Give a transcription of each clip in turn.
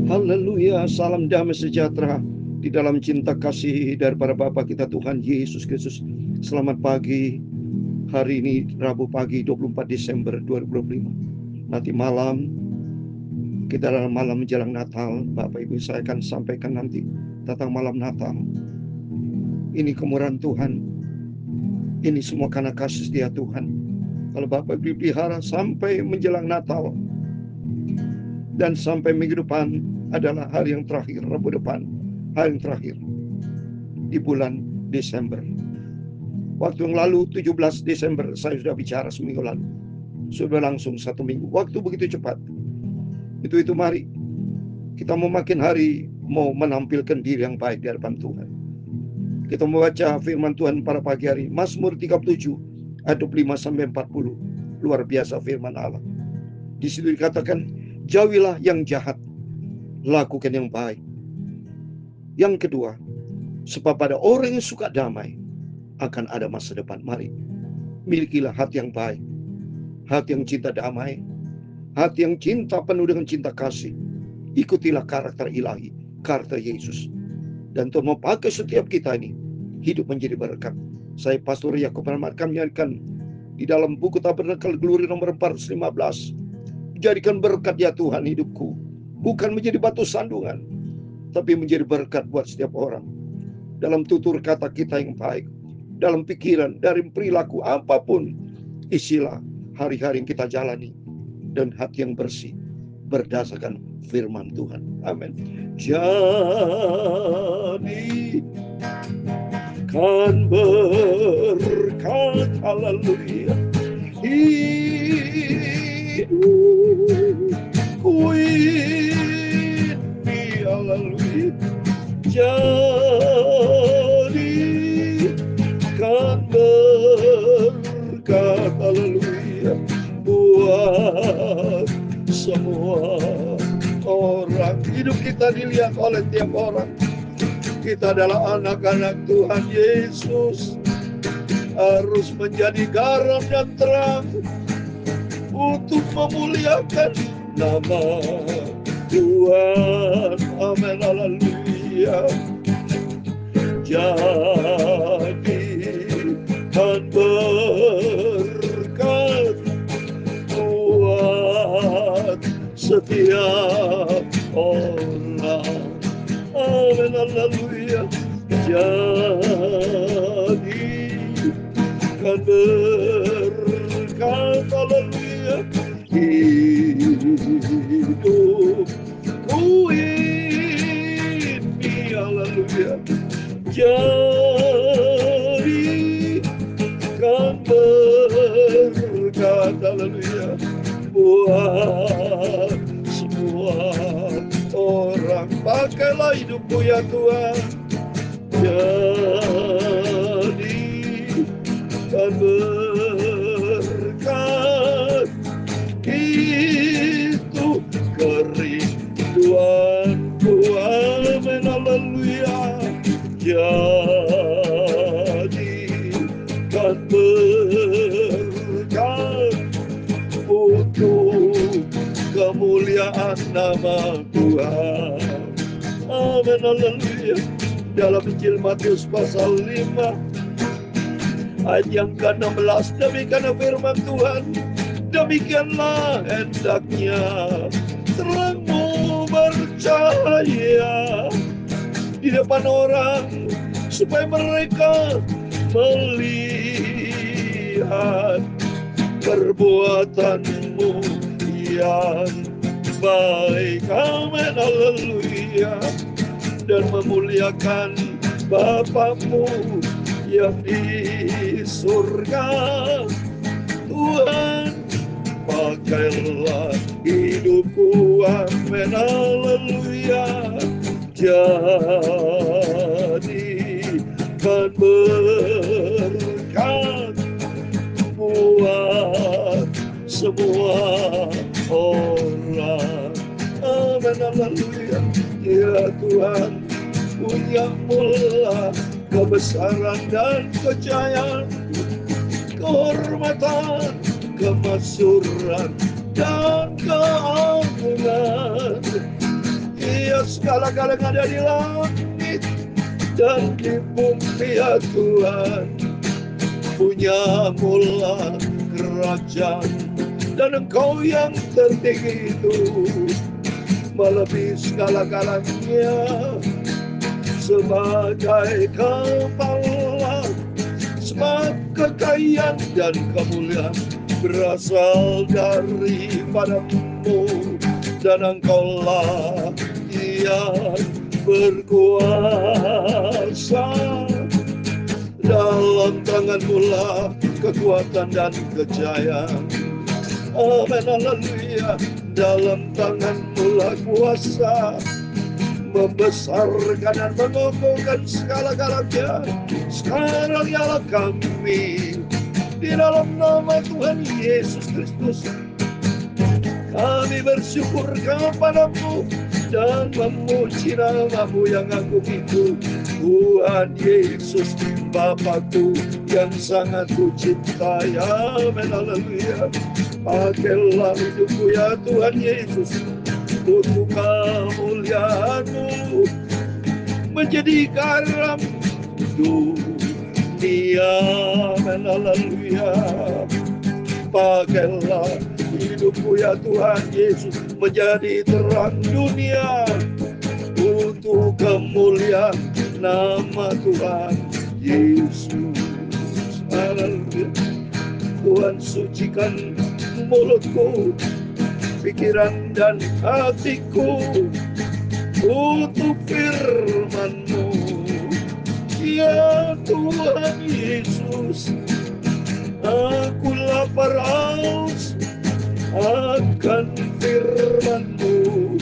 Haleluya, salam damai sejahtera di dalam cinta kasih daripada Bapa kita Tuhan Yesus Kristus. Selamat pagi, hari ini Rabu pagi 24 Desember 2025. Nanti malam, kita dalam malam menjelang Natal, Bapak Ibu saya akan sampaikan nanti tentang malam Natal. Ini kemurahan Tuhan, ini semua karena kasih setia Tuhan. Kalau Bapak Ibu pelihara sampai menjelang Natal, dan sampai minggu depan adalah hari yang terakhir, Rabu depan, hari yang terakhir di bulan Desember. Waktu yang lalu 17 Desember saya sudah bicara seminggu lalu. Sudah langsung 1 minggu. Waktu begitu cepat. Itu mari kita mau makin hari mau menampilkan diri yang baik di hadapan Tuhan. Kita membaca firman Tuhan pada pagi hari, Mazmur 37 ayat 25 sampai 40. Luar biasa firman Allah. Di situ dikatakan, jauhilah yang jahat, lakukan yang baik. Yang kedua, sebab pada orang yang suka damai akan ada masa depan. Mari, milikilah hati yang baik, hati yang cinta damai, hati yang cinta penuh dengan cinta kasih. Ikutilah karakter ilahi, karakter Yesus. Dan Tuhan mau pakai setiap kita ini hidup menjadi berkat. Saya Pastor Yakub Rahmat akan menyanyikan di dalam buku Tabernakel Glory nomor 415. Jadikan berkat ya Tuhan hidupku, bukan menjadi batu sandungan, tapi menjadi berkat buat setiap orang. Dalam tutur kata kita yang baik, dalam pikiran, dari perilaku apapun, isilah hari-hari yang kita jalani dan hati yang bersih berdasarkan firman Tuhan. Amin. Jadi kan berkat, haleluya, hidupku ini, haleluya, jadikan berkat, haleluya, buat semua orang. Hidup kita dilihat oleh tiap orang. Kita adalah anak-anak Tuhan Yesus, harus menjadi garam dan terang untuk memuliakan nama Tuhan. Amin, haleluya. Jadikan berkat buat setiap orang. Amin, haleluya. Jadikan berkat, haleluya, hidupku ini, haleluya. Jadikan berkat, haleluya, buat semua orang. Pakailah hidupku ya Tuhan, jadikan berkat, itu kerinduanku. Amin, haleluya. Jadikan berkat untuk kemuliaan nama Tuhan. Amin, haleluya. Dalam Injil Matius pasal 5 ayat yang ke-16, demikian firman Tuhan, demikianlah hendaknya terangmu bercahaya di depan orang, supaya mereka melihat perbuatanmu yang baik. Amin, haleluya. Dan memuliakan Bapamu yang di surga. Tuhan, pakailah hidupku. Amin, haleluya. Jadikan berkat buat semua orang. Amin, haleluya. Ya Tuhan, punya-Mulah kebesaran dan kejayaan, kehormatan, kemasyhuran dan keagungan. segala-galanya yang ada di langit dan di bumi ya Tuhan. Punya mula kerajaan dan Engkau yang tertinggi itu melebihi segala-galanya. Sebagai kepala, sebab kekayaan dan kemuliaan berasal daripadamu, dan Engkaulah yang berkuasa. Dalam tangan-Mu lah kekuatan dan kejayaan. Amin, haleluya. Dalam tangan-Mu lah kuasa membesarkan dan mengokohkan segala-galanya. Sekarang ialah kami di dalam nama Tuhan Yesus Kristus, kami bersyukur kepada-Mu dan memuji nama-Mu yang agung itu, Tuhan Yesus, Bapakku yang sangat ku cintai. Amin, haleluya. Pakailah hidupku ya Tuhan Yesus untuk kemuliaan-Mu, menjadi garam dunia. Amin, haleluya. Pakailah hidupku ya Tuhan Yesus menjadi terang dunia untuk kemuliaan nama Tuhan Yesus. Haleluya. Tuhan, sucikan mulutku, pikiran dan hatiku untuk firman-Mu ya Tuhan Yesus. Aku lapar haus akan firman-Mu,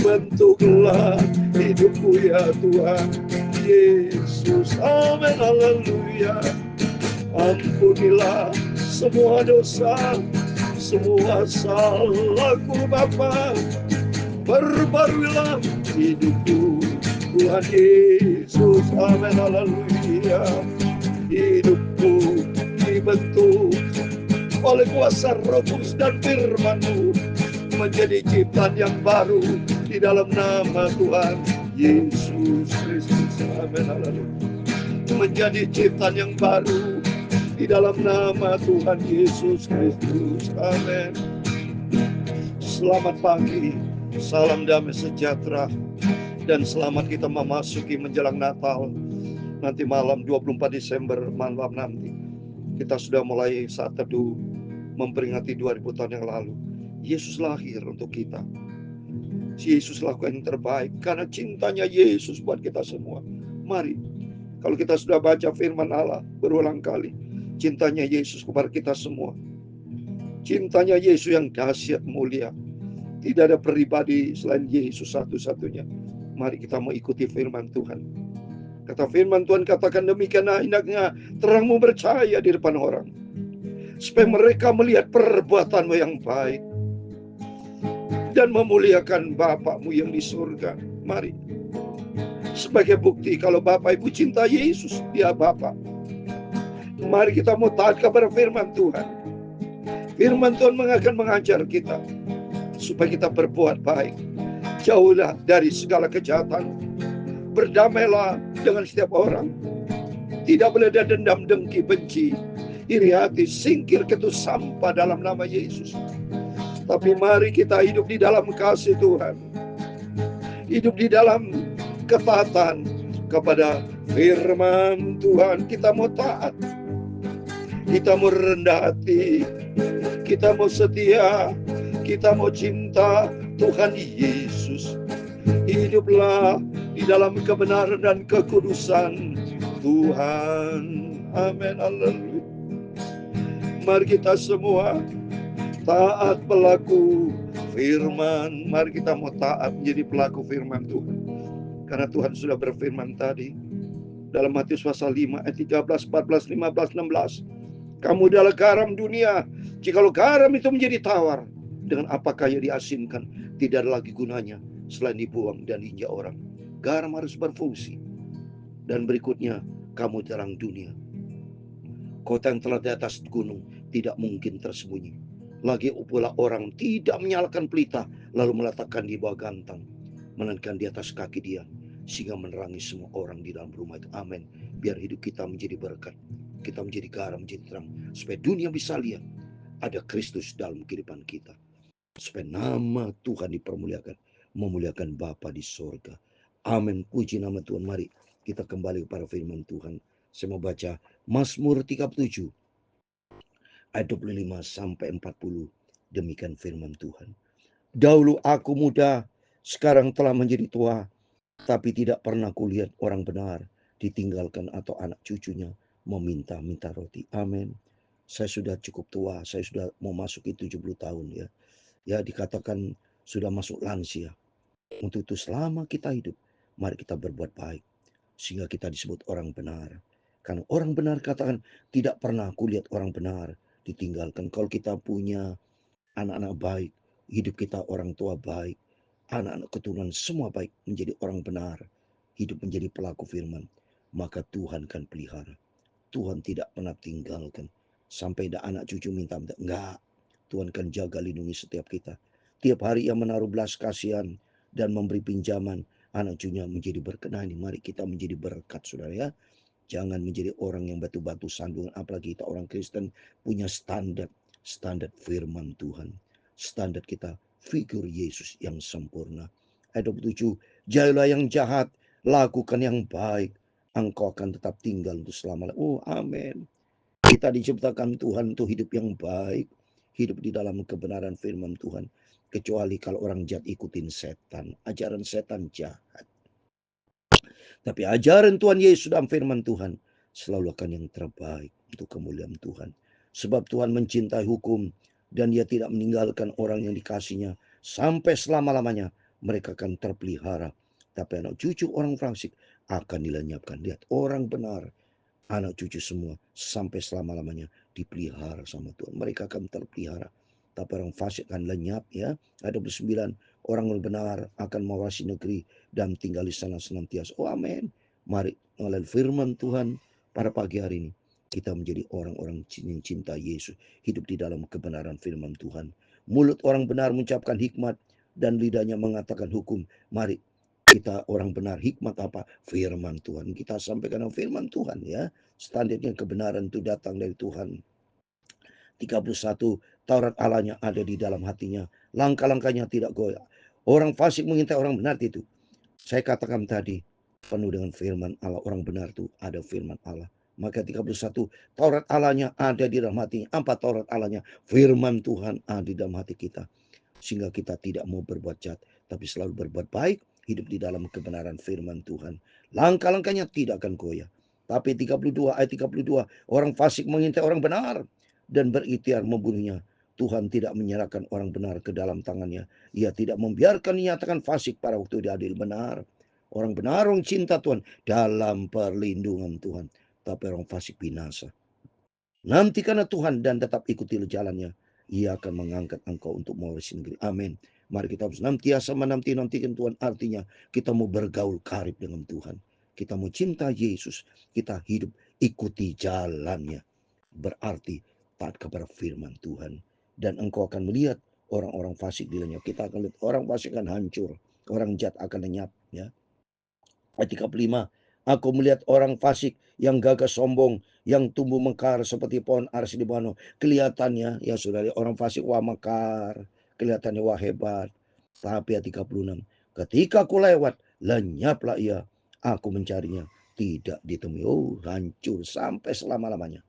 bentuklah hidupku ya Tuhan Yesus. Amin, haleluya. Ampunilah semua dosa, semua salahku Bapa. Perbaruilah hidupku Tuhan Yesus. Amin, haleluya. Hidupku dibentuk oleh kuasa Roh Kudus dan firman-Mu menjadi ciptaan yang baru di dalam nama Tuhan Yesus Kristus. Amin, haleluya. Menjadi ciptaan yang baru di dalam nama Tuhan Yesus Kristus. Amin. Selamat pagi, salam damai sejahtera, dan selamat kita memasuki menjelang Natal. Nanti malam 24 Desember malam nanti kita sudah mulai saat teduh memperingati 2000 tahun yang lalu. Yesus lahir untuk kita. Yesus lakukan yang terbaik karena cintanya Yesus buat kita semua. Mari, kalau kita sudah baca firman Allah berulang kali, cintanya Yesus kepada kita semua, cintanya Yesus yang dahsyat mulia. Tidak ada pribadi selain Yesus satu-satunya. Mari kita mau ikuti firman Tuhan. Kata firman Tuhan, katakan demikian hendaknya terang-Mu bercahaya di depan orang, supaya mereka melihat perbuatan-Mu yang baik dan memuliakan Bapa-Mu yang di surga. Mari, sebagai bukti kalau Bapak Ibu cinta Yesus, Dia Bapa. Mari kita mau taat kepada firman Tuhan. Firman Tuhan akan mengajar kita supaya kita berbuat baik. Jauhlah dari segala kejahatan. Berdamailah dengan setiap orang. Tidak boleh ada dendam, dengki, benci, iri hati. Singkir itu sampah dalam nama Yesus. Tapi mari kita hidup di dalam kasih Tuhan. Hidup di dalam ketaatan kepada firman Tuhan. Kita mau taat, kita mau rendah hati, kita mau setia, kita mau cinta Tuhan Yesus. Hiduplah di dalam kebenaran dan kekudusan Tuhan. Amin, haleluya. Mari kita semua taat pelaku firman. Mari kita mau taat menjadi pelaku firman Tuhan. Karena Tuhan sudah berfirman tadi dalam Matius pasal 5 ayat 13, 14, 15, 16. Kamu adalah garam dunia. Jikalau garam itu menjadi tawar, dengan apakah ia diasinkan? Tidak ada lagi gunanya selain dibuang dan diinjak orang. Garam harus berfungsi. Dan berikutnya, kamu terang dunia. Kota yang telah di atas gunung tidak mungkin tersembunyi. Lagi pula orang tidak menyalakan pelita lalu meletakkan di bawah gantang, melainkan di atas kaki dia, sehingga menerangi semua orang di dalam rumah itu. Amin. Biar hidup kita menjadi berkat, kita menjadi garam, menjadi terang, supaya dunia bisa lihat ada Kristus dalam kehidupan kita, supaya nama Tuhan dipermuliakan, memuliakan Bapa di sorga. Amin. Puji nama Tuhan. Mari kita kembali kepada firman Tuhan. Saya mau baca Mazmur 37 ayat 25 sampai 40. Demikian firman Tuhan. Dahulu aku muda, sekarang telah menjadi tua, tapi tidak pernah kulihat orang benar ditinggalkan atau anak cucunya meminta-minta roti. Amin. Saya sudah cukup tua, saya sudah mau masuki 70 tahun ya. Ya, dikatakan sudah masuk lansia. Untuk itu selama kita hidup, mari kita berbuat baik sehingga kita disebut orang benar. Karena orang benar katakan tidak pernah kulihat orang benar ditinggalkan. Kalau kita punya anak-anak baik, hidup kita orang tua baik, anak-anak keturunan semua baik, menjadi orang benar, hidup menjadi pelaku firman, maka Tuhan kan pelihara. Tuhan tidak pernah tinggalkan. Sampai ada anak cucu minta-minta. Enggak. Tuhan kan jaga lindungi setiap kita. Tiap hari Ia menaruh belas kasihan dan memberi pinjaman. Anak cucunya menjadi berkenan. Mari kita menjadi berkat, saudara ya. Jangan menjadi orang yang batu-batu sandungan. Apalagi kita orang Kristen punya standar. Standar firman Tuhan. Standar kita figur Yesus yang sempurna. Ayat 27. Jauhilah yang jahat, lakukan yang baik, engkau akan tetap tinggal untuk selama-lamanya. Oh, amin. Kita diciptakan Tuhan untuk hidup yang baik, hidup di dalam kebenaran firman Tuhan. Kecuali kalau orang jahat ikutin setan, ajaran setan jahat. Tapi ajaran Tuhan Yesus dalam firman Tuhan selalu akan yang terbaik untuk kemuliaan Tuhan. Sebab Tuhan mencintai hukum dan Dia tidak meninggalkan orang yang dikasihnya sampai selama-lamanya. Mereka akan terpelihara. Tapi anak cucu orang fasik akan dilenyapkan. Lihat, orang benar, anak cucu semua sampai selama-lamanya dipelihara sama Tuhan. Mereka akan terpelihara. Tapi orang fasik akan lenyap ya. Ada 29 orang benar akan mewarisi negeri dan tinggal di sana senantiasa. Oh amin. Mari melalui firman Tuhan pada pagi hari ini kita menjadi orang-orang yang cinta Yesus, hidup di dalam kebenaran firman Tuhan. Mulut orang benar mengucapkan hikmat dan lidahnya mengatakan hukum. Mari kita orang benar, hikmat apa? Firman Tuhan. Kita sampaikan firman Tuhan ya. Standarnya kebenaran itu datang dari Tuhan. 31, Taurat Allahnya ada di dalam hatinya. Langkah-langkahnya tidak goyah. Orang fasik mengintai orang benar itu. Saya katakan tadi, penuh dengan firman Allah. Orang benar itu ada firman Allah. Maka 31, Taurat Allahnya ada di dalam hatinya. Apa Taurat Allahnya? Firman Tuhan ada di dalam hati kita. Sehingga kita tidak mau berbuat jahat, tapi selalu berbuat baik, hidup di dalam kebenaran firman Tuhan. Langkah-langkahnya tidak akan goyah. Tapi 32, ayat 32, orang fasik mengintai orang benar dan berikhtiar membunuhnya. Tuhan tidak menyerahkan orang benar ke dalam tangannya. Ia tidak membiarkan dinyatakan fasik pada waktu diadil benar. Orang benar, orang cinta Tuhan dalam perlindungan Tuhan. Tapi orang fasik binasa. Nanti karena Tuhan dan tetap ikuti jalannya, Ia akan mengangkat engkau untuk mewarisi negeri. Amin. Mari kita harus nantiasa menanti-nantikan Tuhan. Artinya kita mau bergaul karib dengan Tuhan. Kita mau cinta Yesus. Kita hidup ikuti jalannya. Berarti taat kepada firman Tuhan. Dan engkau akan melihat orang-orang fasik di lenyap. Kita akan lihat orang fasik akan hancur. Orang jahat akan lenyap. Ya. Ayat 35. Aku melihat orang fasik yang gagah sombong, yang tumbuh mekar seperti pohon aris di Libanon. Kelihatannya, ya saudara, orang fasik wah mekar. Kelihatannya wah hebat. Tapi ayat 36. Ketika aku lewat, lenyaplah ia. Aku mencarinya. Tidak ditemui. Oh, hancur sampai selama-lamanya.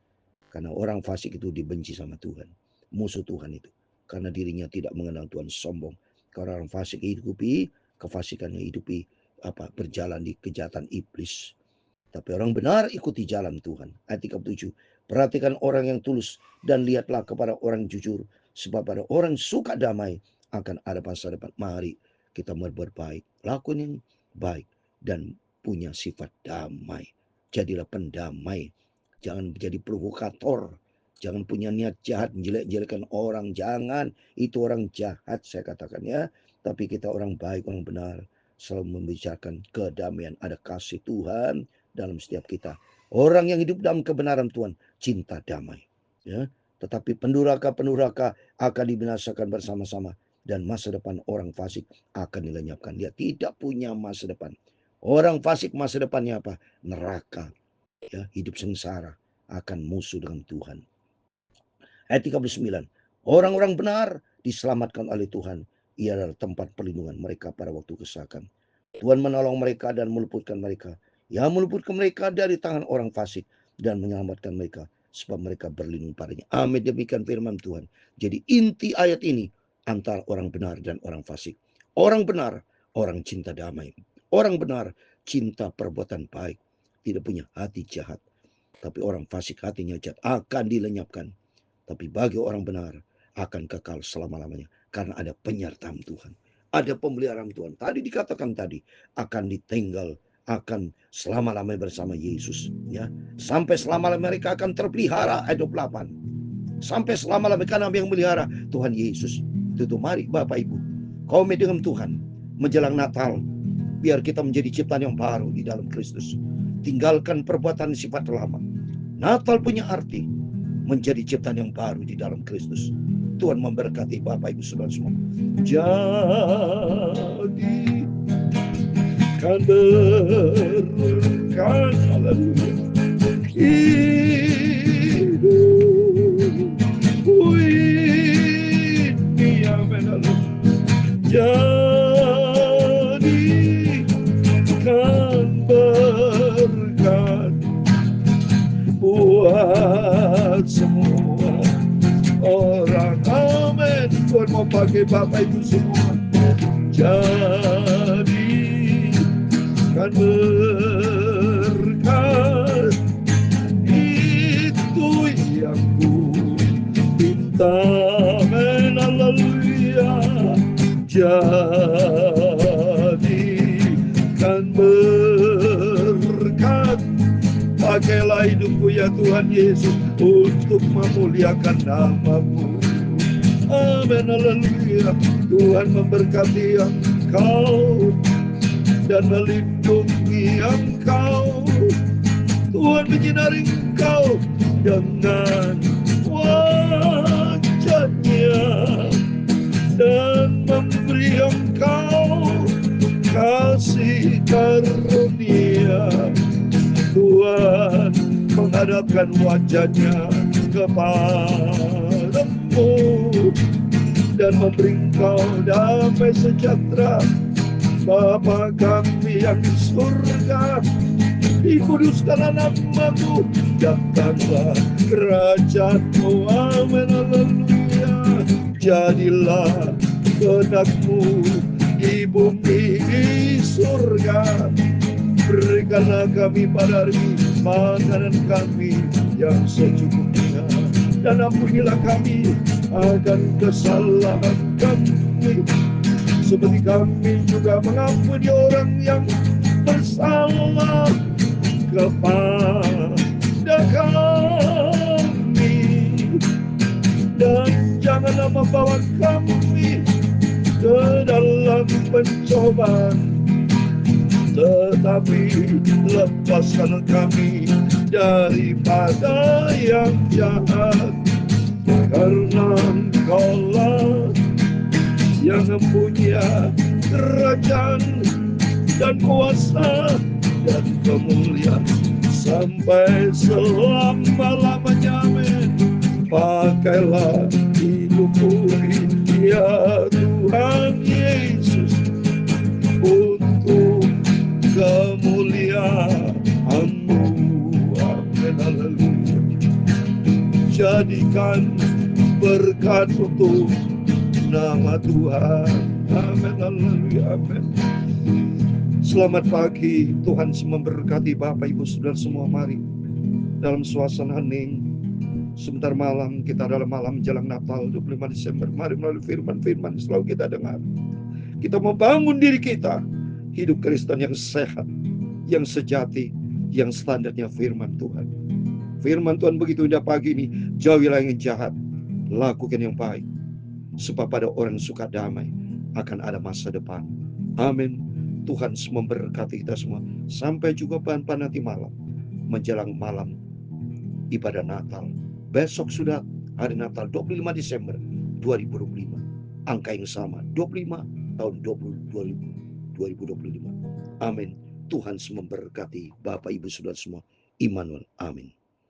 Karena orang fasik itu dibenci sama Tuhan. Musuh Tuhan itu. Karena dirinya tidak mengenal Tuhan, sombong. Karena orang fasik hidupi, kefasikannya hidupi berjalan di kejahatan iblis. Tapi orang benar ikuti jalan Tuhan. Ayat 37. Perhatikan orang yang tulus dan lihatlah kepada orang jujur. Sebab pada orang suka damai akan ada masa depan. Mari kita berbuat baik. Lakukan yang baik dan punya sifat damai. Jadilah pendamai. Jangan menjadi provokator. Jangan punya niat jahat menjelek-jelekan orang. Jangan. Itu orang jahat saya katakan ya. Tapi kita orang baik, orang benar. Selalu membicarakan kedamaian. Ada kasih Tuhan dalam setiap kita. Orang yang hidup dalam kebenaran Tuhan, cinta damai. Ya, tetapi pendurhaka-pendurhaka akan dibinasakan bersama-sama. dan masa depan orang fasik akan dilenyapkan. Dia tidak punya masa depan. Orang fasik masa depannya apa? Neraka. Ya, hidup sengsara, akan musuh dengan Tuhan. Ayat 39. Orang-orang benar diselamatkan oleh Tuhan. Ia adalah tempat perlindungan mereka pada waktu kesesakan. Tuhan menolong mereka dan meluputkan mereka. Ya, meluputkan mereka dari tangan orang fasik dan menyelamatkan mereka sebab mereka berlindung padanya. Amin. Demikian firman Tuhan. Jadi inti ayat ini antara orang benar dan orang fasik. Orang benar, orang cinta damai. Orang benar, cinta perbuatan baik. Tidak punya hati jahat. Tapi orang fasik hatinya jahat akan dilenyapkan. Tapi bagi orang benar akan kekal selama-lamanya. Karena ada penyertaan Tuhan. Ada pemeliharaan Tuhan. Tadi dikatakan tadi akan ditinggal, akan selama-lamanya bersama Yesus. Ya, sampai selama-lamanya mereka akan terpelihara. Ayat 28. Sampai selama-lamanya karena yang melihara Tuhan Yesus. Itu mari Bapak Ibu, komit dengan Tuhan menjelang Natal. Biar kita menjadi ciptaan yang baru di dalam Kristus. Tinggalkan perbuatan sifat lama. Natal punya arti menjadi ciptaan yang baru di dalam Kristus. Tuhan memberkati Bapak Ibu Saudara semua. Jadi kan berkat, haleluya, hidup ini, amin, jadi kan berkat buat semua orang, amin. Tuhan mau pakai Bapak Ibu semua. Jadi kan berkat, itu yang ku minta, amin, haleluya. Jadi kan berkat, pakailah hidupku ya Tuhan Yesus untuk memuliakan nama-Mu. Amin, haleluya. Tuhan memberkati engkau dan melindungi engkau. Tuhan menyinari engkau dengan wajah-Nya dan memberi engkau kasih karunia. Tuhan menghadapkan wajah-Nya kepadamu dan memberi engkau damai sejahtera. Bapa kami yang di surga, dikuduskanlah nama-Mu, datanglah kerajaan-Mu, amin, haleluya. Jadilah kehendak-Mu di bumi di surga. Berikanlah kami pada hari ini makanan kami yang secukupnya, dan ampunilah kami akan kesalahan kami, seperti kami juga mengampuni orang yang bersalah kepada kami, dan janganlah membawa kami ke dalam pencobaan, tetapi lepaskan kami daripada yang jahat. Karena Engkau-lah yang mempunyai kerajaan dan kuasa dan kemuliaan sampai selama-lamanya, amin. Pakailah hidupku ya Tuhan Yesus untuk kemuliaan-Mu, amin, haleluya. Jadikan berkat untuk nama Tuhan, amin, haleluya, amin. Selamat pagi, Tuhan memberkati Bapak Ibu Saudara semua. Mari dalam suasana hening, sebentar malam kita dalam malam jelang Natal 25 Desember. Mari melalui firman-firman selalu kita dengar, kita membangun diri kita hidup Kristen yang sehat, yang sejati, yang standarnya firman Tuhan. Firman Tuhan begitu indah pagi ini. Jauhilah yang jahat, lakukan yang baik, sebab pada orang yang suka damai akan ada masa depan. Amin. Tuhan memberkati kita semua. Sampai jumpa pada nanti malam menjelang malam ibadah Natal. Besok sudah hari Natal 25 Desember 2025. angka yang sama, 25 tahun 2025. Amin. Tuhan memberkati Bapak Ibu Saudara semua. Immanuel. Amin.